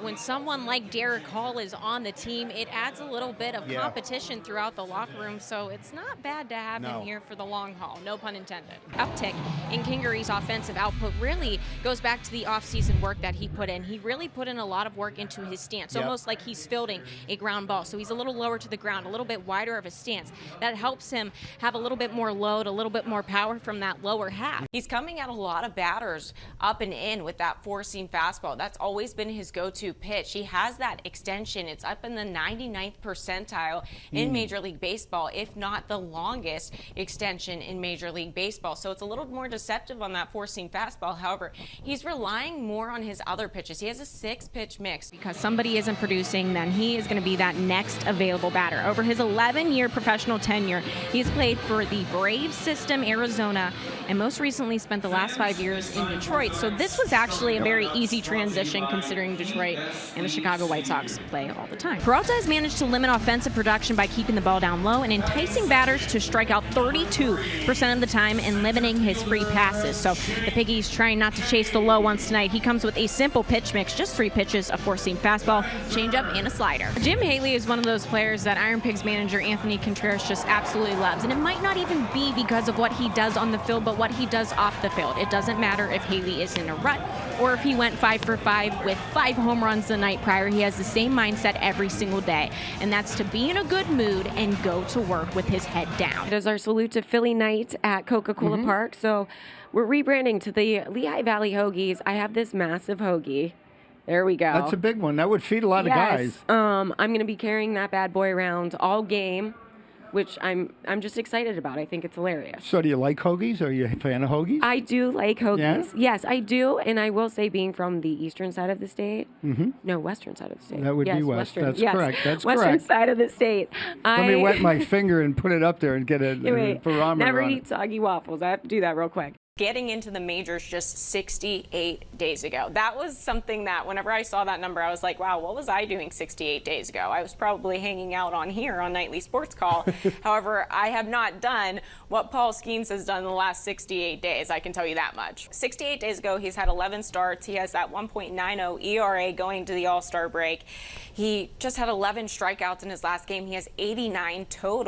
When someone like Derek Hall is on the team, it adds a little bit of competition throughout the locker room, so it's not bad to have him here for the long haul, no pun intended. Uptick in Kingery's offensive output really goes back to the offseason work that he put in. He really put in a lot of work into his stance, almost like he's fielding a ground ball. So he's a little lower to the ground, a little bit wider of a stance. That helps him have a little bit more load, a little bit more power from that lower half. He's coming at a lot of batters up and in with that four-seam fastball. That's always been his go-to pitch. He has that extension. It's up in the 99th percentile in Major League Baseball, if not the longest extension in Major League Baseball. So it's a little more deceptive on that four-seam fastball. However, he's relying more on his other pitches. He has a 6-pitch mix. Because somebody isn't producing, then he is going to be that next available batter. Over his 11-year professional tenure, he's played for the Braves system, Arizona, and most recently spent the last 5 years in Detroit. So this was actually a very easy transition considering Detroit and the Chicago White Sox play all the time. Peralta has managed to limit offensive production by keeping the ball down low and enticing batters to strike out 32% of the time and limiting his free passes. So the Piggies trying not to chase the low ones tonight. He comes with a simple pitch mix, just 3 pitches, a four-seam fastball, changeup, and a slider. Jim Haley is one of those players that Iron Pigs manager Anthony Contreras just absolutely loves. And it might not even be because of what he does on the field, but what he does off the field. It doesn't matter if Haley is in a rut or if he went 5 for 5 with 5 home runs the night prior. He has the same mindset every single day, and that's to be in a good mood and go to work with his head down. There's our salute to Philly Night at Coca-Cola Park. So we're rebranding to the Lehigh Valley Hoagies. I have this massive hoagie. There we go. That's a big one. That would feed a lot of guys. I'm going to be carrying that bad boy around all game, which I'm just excited about. I think it's hilarious. So do you like hoagies? Are you a fan of hoagies? I do like hoagies. Yeah? Yes, I do. And I will say, being from the eastern side of the state, no, western side of the state. That would be west. Western. That's yes. correct. That's western correct. side of the state. Let me wet my finger and put it up there and get a barometer Never on eat soggy waffles. I have to do that real quick. Getting into the majors just 68 days ago. That was something that whenever I saw that number, I was like, wow, what was I doing 68 days ago? I was probably hanging out on here on Nightly Sports Call. However, I have not done what Paul Skeens has done in the last 68 days. I can tell you that much. 68 days ago, he's had 11 starts. He has that 1.90 ERA going to the All-Star break. He just had 11 strikeouts in his last game. He has 89 total.